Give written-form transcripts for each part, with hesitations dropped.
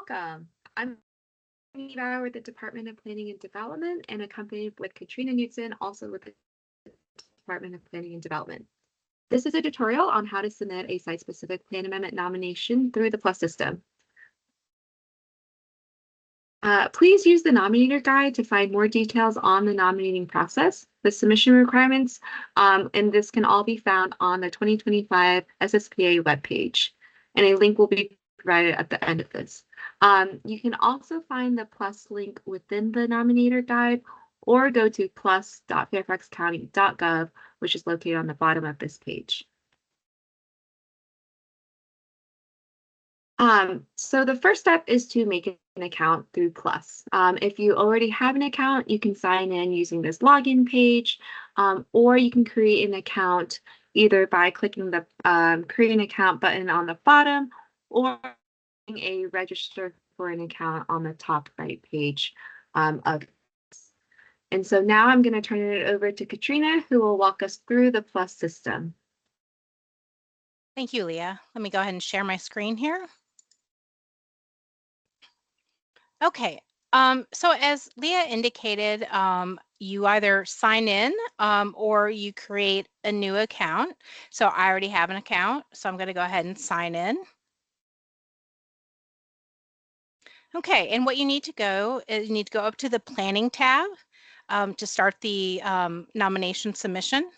Welcome. I'm Eva with the Department of Planning and Development and accompanied with Katrina Newton, also with the Department of Planning and Development. This is a tutorial on how to submit a site-specific plan amendment nomination through the PLUS system. Please use the nominator guide to find more details on the nominating process, the submission requirements, and this can all be found on the 2025 SSPA webpage. And a link will be provided at the end of this. You can also find the PLUS link within the nominator guide or go to plus.fairfaxcounty.gov, which is located on the bottom of this page. So the first step is to make an account through PLUS. If you already have an account, you can sign in using this login page, or you can create an account either by clicking the create an account button on the bottom or a register for an account on the top right page of this. And so now I'm going to turn it over to Katrina, who will walk us through the PLUS system. Thank you, Leah. Let me go ahead and share my screen here. Okay, so as Leah indicated, you either sign in or you create a new account. So I already have an account, so I'm going to go ahead and sign in. Okay, and what you need to go is you need to go up to the Planning tab to start the nomination submission.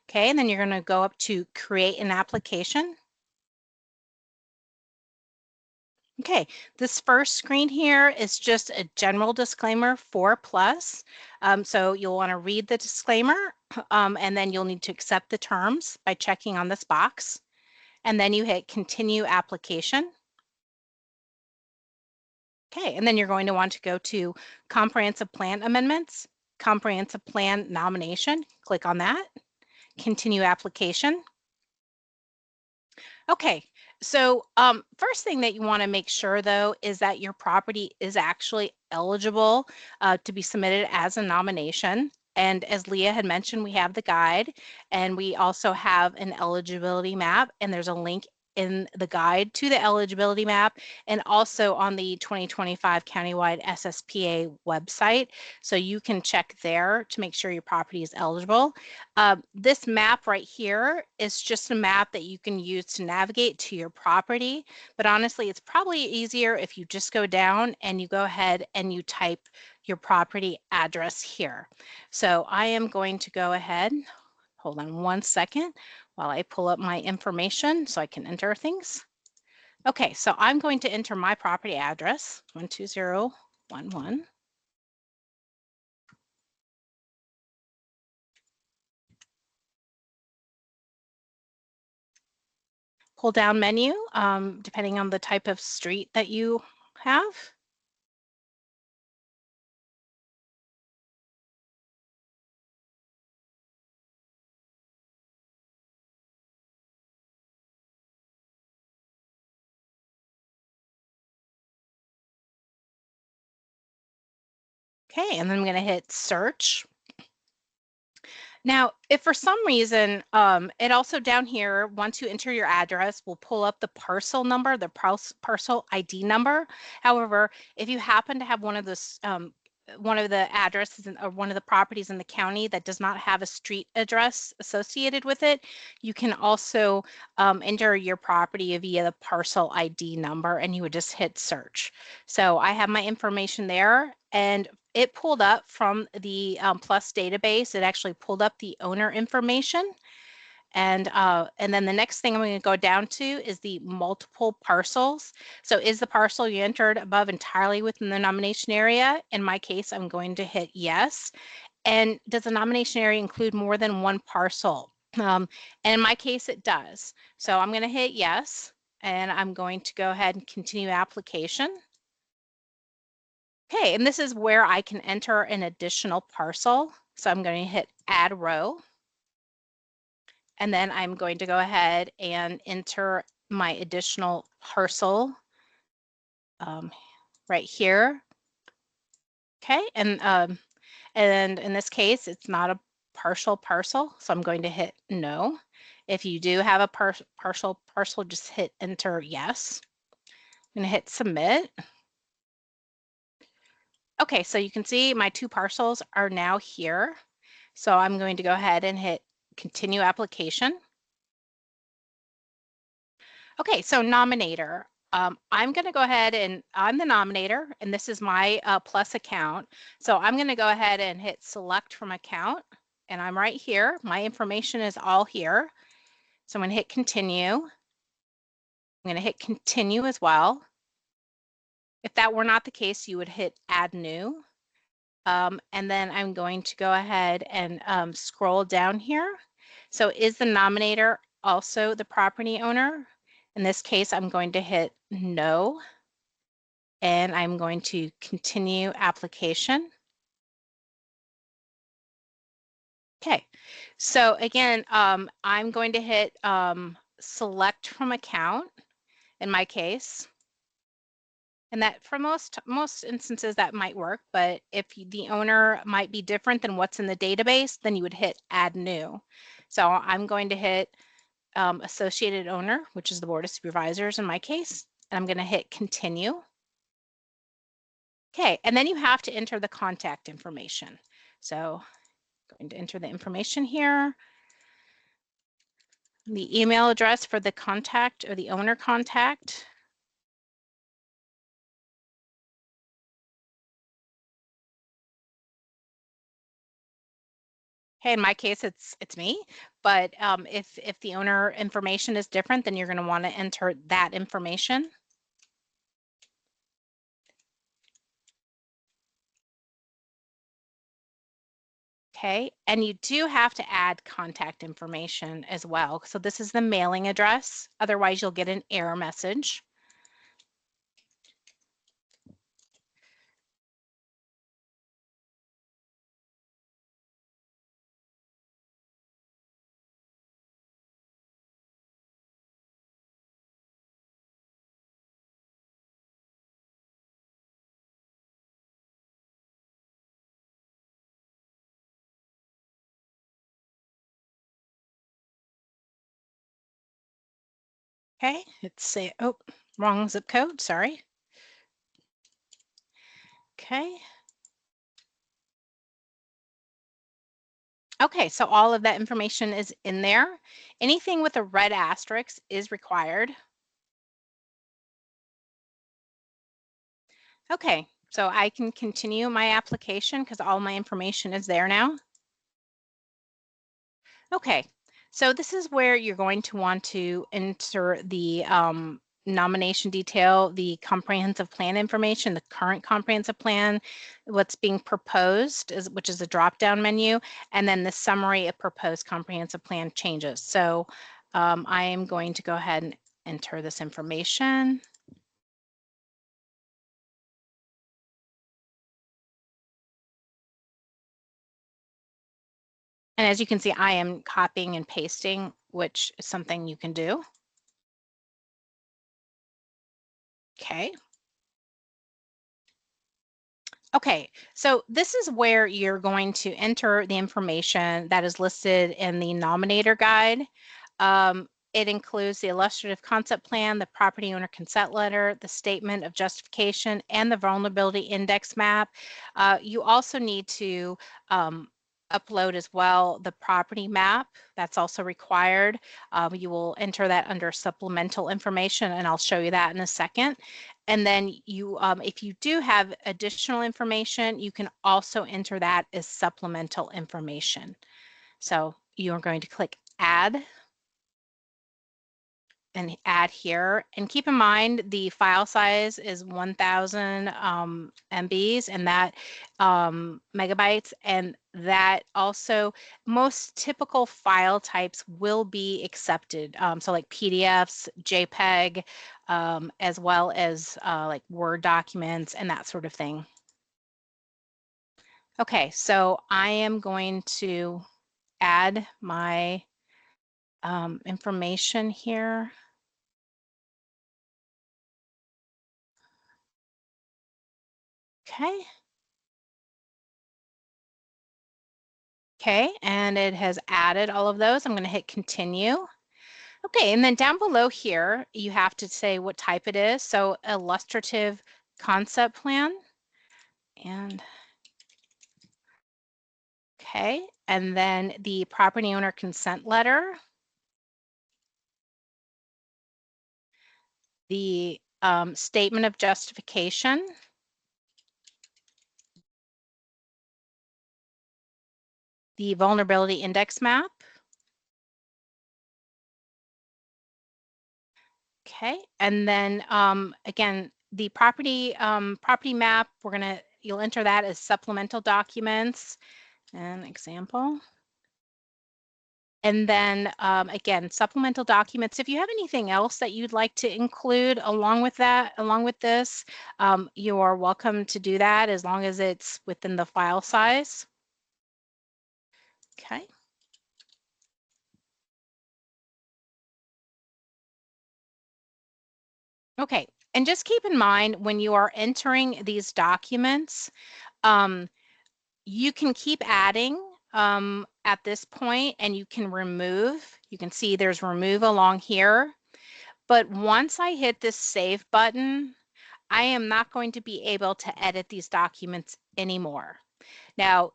Okay, and then you're going to go up to Create an Application. Okay, this first screen here is just a general disclaimer for PLUS. So you'll want to read the disclaimer and then you'll need to accept the terms by checking on this box. And then you hit Continue Application. Okay, and then you're going to want to go to Comprehensive Plan Amendments, Comprehensive Plan Nomination. Click on that. Continue Application. Okay, so first thing that you want to make sure, though, is that your property is actually eligible to be submitted as a nomination. And as Leah had mentioned, we have the guide and we also have an eligibility map, and there's a link in the guide to the eligibility map and also on the 2025 countywide SSPA website. So you can check there to make sure your property is eligible. This map right here is just a map that you can use to navigate to your property. But honestly, it's probably easier if you just go down and you go ahead and you type your property address here. So I am going to go ahead. Hold on one second while I pull up my information so I can enter things. Okay, so I'm going to enter my property address, 12011. Pull down menu, depending on the type of street that you have. Okay, and then I'm going to hit search. Now, if for some reason, it also down here, once you enter your address, will pull up the parcel number, the parcel ID number. However, if you happen to have one of the addresses or one of the properties in the county that does not have a street address associated with it, you can also enter your property via the parcel ID number, and you would just hit search. So I have my information there, and it pulled up from the PLUS database. It actually pulled up the owner information. And then the next thing I'm going to go down to is the multiple parcels. So is the parcel you entered above entirely within the nomination area? In my case, I'm going to hit yes. And does the nomination area include more than one parcel? And in my case, it does. So I'm going to hit yes, and I'm going to go ahead and continue application. Okay, and this is where I can enter an additional parcel. So I'm going to hit add row. And then I'm going to go ahead and enter my additional parcel right here. Okay, and in this case, it's not a partial parcel, so I'm going to hit no. If you do have a parcel, just hit enter yes. I'm going to hit submit. Okay, so you can see my 2 parcels are now here. So I'm going to go ahead and hit continue application. Okay, so nominator. I'm going to go ahead and I'm the nominator, and this is my Plus account. So I'm going to go ahead and hit select from account, and I'm right here. My information is all here. So I'm going to hit continue. I'm going to hit continue as well. If that were not the case, you would hit add new. And then I'm going to go ahead and scroll down here. So is the nominator also the property owner? In this case, I'm going to hit no, and I'm going to continue application. Okay, so again, I'm going to hit select from account in my case. And that for most instances that might work, but if the owner might be different than what's in the database, then you would hit add new. So I'm going to hit associated owner, which is the Board of Supervisors in my case, and I'm going to hit continue. Okay, and then you have to enter the contact information. So I'm going to enter the information here. The email address for the contact or the owner contact. Hey, in my case, it's me, but if the owner information is different, then you're going to want to enter that information. Okay, and you do have to add contact information as well. So this is the mailing address. Otherwise, you'll get an error message. Okay, let's say, oh, wrong zip code, sorry. Okay. Okay, so all of that information is in there. Anything with a red asterisk is required. Okay, so I can continue my application because all my information is there now. Okay, so this is where you're going to want to enter the nomination detail, the comprehensive plan information, the current comprehensive plan, what's being proposed, which is a drop-down menu, and then the summary of proposed comprehensive plan changes. So I am going to go ahead and enter this information. And as you can see, I am copying and pasting, which is something you can do. Okay. Okay, so this is where you're going to enter the information that is listed in the nominator guide. It includes the illustrative concept plan, the property owner consent letter, the statement of justification, and the vulnerability index map. You also need to upload as well the property map. That's also required. You will enter that under supplemental information, and I'll show you that in a second. And then you, if you do have additional information, you can also enter that as supplemental information. So you are going to click add and add here. And keep in mind the file size is 1,000 MBs and that megabytes, and that also most typical file types will be accepted. So like PDFs, JPEG, as well as like Word documents and that sort of thing. Okay, so I am going to add my information here. Okay. Okay, and it has added all of those. I'm going to hit continue. Okay, and then down below here, you have to say what type it is. So illustrative concept plan. And okay, and then the property owner consent letter, the statement of justification, the vulnerability index map. Okay, and then again, the property map, you'll enter that as supplemental documents. An example. And then again, supplemental documents. If you have anything else that you'd like to include along with this, you are welcome to do that as long as it's within the file size. Okay. Okay, and just keep in mind when you are entering these documents, you can keep adding at this point, and you can remove. You can see there's remove along here. But once I hit this save button, I am not going to be able to edit these documents anymore. Now,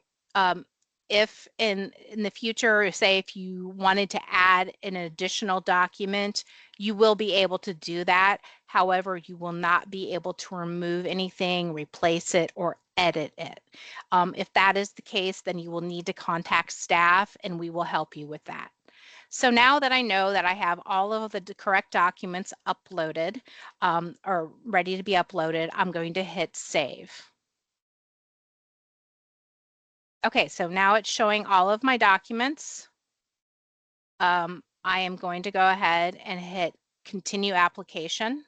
if in the future, say if you wanted to add an additional document, you will be able to do that. However, you will not be able to remove anything, replace it, or edit it. If that is the case, then you will need to contact staff and we will help you with that. So now that I know that I have all of the correct documents uploaded or ready to be uploaded, I'm going to hit save. Okay, so now it's showing all of my documents. I am going to go ahead and hit continue application.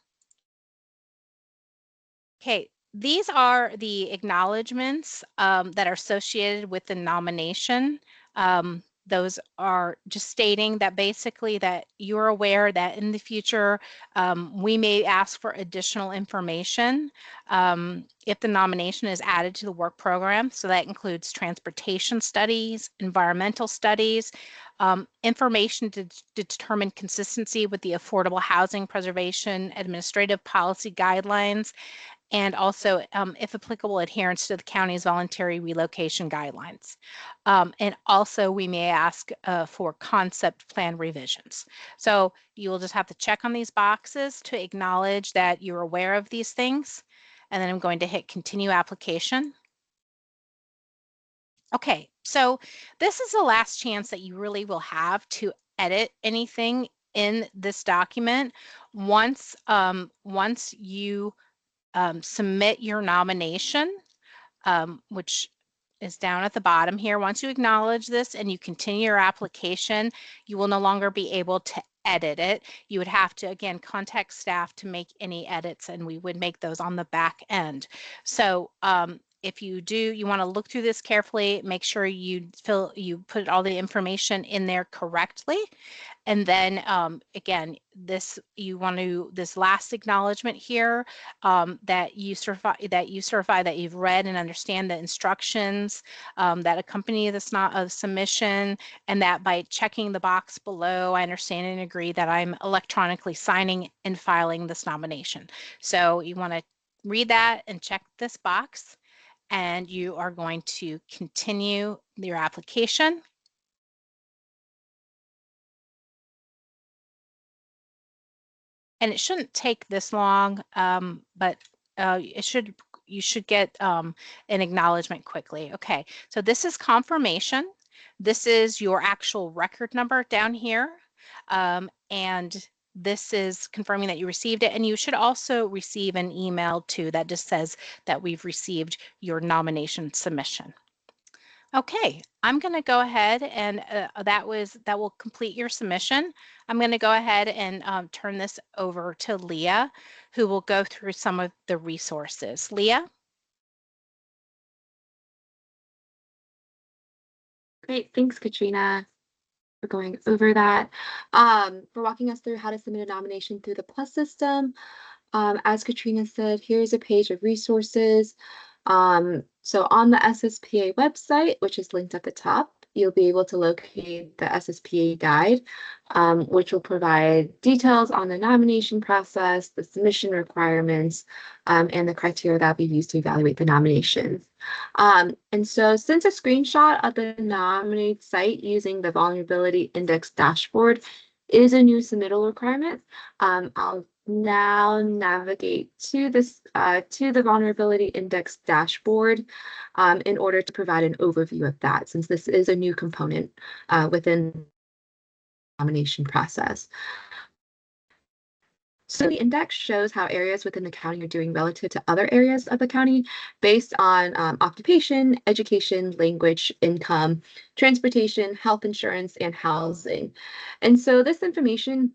Okay, these are the acknowledgments that are associated with the nomination. Those are just stating that basically that you're aware that in the future we may ask for additional information if the nomination is added to the work program. So that includes transportation studies, environmental studies, information to determine consistency with the Affordable Housing Preservation Administrative Policy Guidelines, and also, if applicable, adherence to the county's voluntary relocation guidelines. And also, we may ask for concept plan revisions. So you will just have to check on these boxes to acknowledge that you're aware of these things. And then I'm going to hit continue application. Okay, so this is the last chance that you really will have to edit anything in this document. Once you submit your nomination, which is down at the bottom here. Once you acknowledge this and you continue your application, you will no longer be able to edit it. You would have to, again, contact staff to make any edits, and we would make those on the back end. So if you want to look through this carefully, make sure you put all the information in there correctly. And then again, this last acknowledgement here that you certify that you've read and understand the instructions that accompany this submission, and that by checking the box below, I understand and agree that I'm electronically signing and filing this nomination. So you want to read that and check this box, and you are going to continue your application. And it shouldn't take this long, but you should get an acknowledgement quickly. Okay, so this is confirmation. This is your actual record number down here. And this is confirming that you received it. And you should also receive an email too that just says that we've received your nomination submission. Okay, I'm going to go ahead and that will complete your submission. I'm going to go ahead and turn this over to Leah, who will go through some of the resources. Leah? Great, thanks, Katrina, for going over that. For walking us through how to submit a nomination through the PLUS system. As Katrina said, here's a page of resources. So on the SSPA website, which is linked at the top, you'll be able to locate the SSPA guide, which will provide details on the nomination process, the submission requirements, and the criteria that will be used to evaluate the nominations. And so since a screenshot of the nominated site using the vulnerability index dashboard is a new submittal requirement, I'll now navigate to this to the vulnerability index dashboard in order to provide an overview of that, since this is a new component within the nomination process. So the index shows how areas within the county are doing relative to other areas of the county based on occupation, education, language, income, transportation, health insurance, and housing. And so this information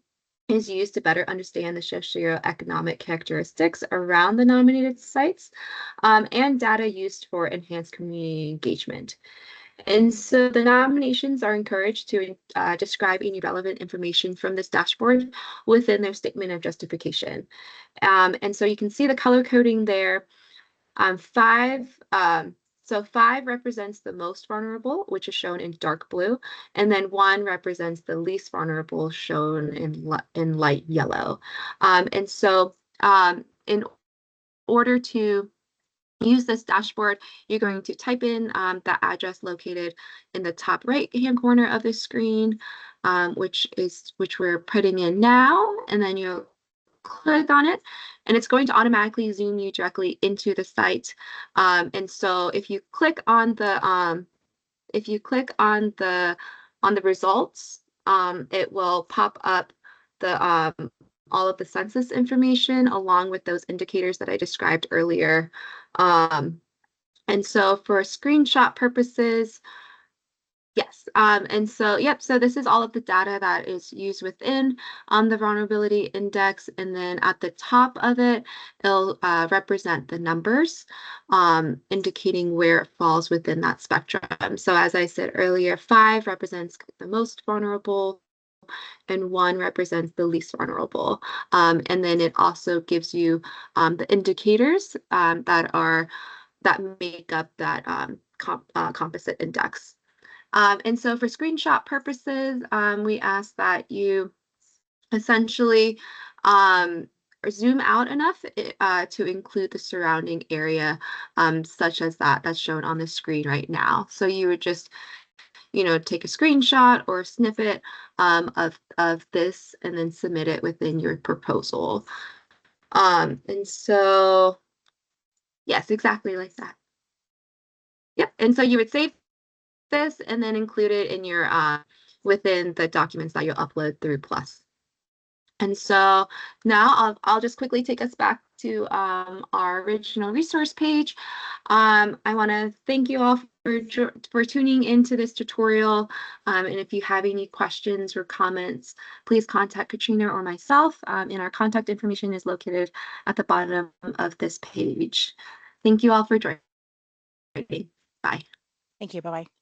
is used to better understand the socioeconomic characteristics around the nominated sites and data used for enhanced community engagement. And so the nominations are encouraged to describe any relevant information from this dashboard within their statement of justification. And so you can see the color coding there. So 5 represents the most vulnerable, which is shown in dark blue, and then 1 represents the least vulnerable, shown in light yellow. And so in order to use this dashboard, you're going to type in the address located in the top right-hand corner of the screen, which we're putting in now, and then you'll click on it, and it's going to automatically zoom you directly into the site. And so if you click on the results, it will pop up the all of the census information along with those indicators that I described earlier. And so for screenshot purposes, yes. And so, yep, so this is all of the data that is used within the vulnerability index. And then at the top of it, it'll represent the numbers, indicating where it falls within that spectrum. So as I said earlier, 5 represents the most vulnerable, and 1 represents the least vulnerable. And then it also gives you the indicators that make up that composite index. And so for screenshot purposes, we ask that you essentially zoom out enough to include the surrounding area, such as that's shown on the screen right now. So you would just take a screenshot or a snippet of this and then submit it within your proposal. And so, yes, exactly like that. Yep. And so you would save this and then include it in your within the documents that you'll upload through Plus. And so now I'll just quickly take us back to our original resource page. I want to thank you all for tuning into this tutorial. And if you have any questions or comments, please contact Katrina or myself. And our contact information is located at the bottom of this page. Thank you all for joining. Bye. Thank you. Bye-bye.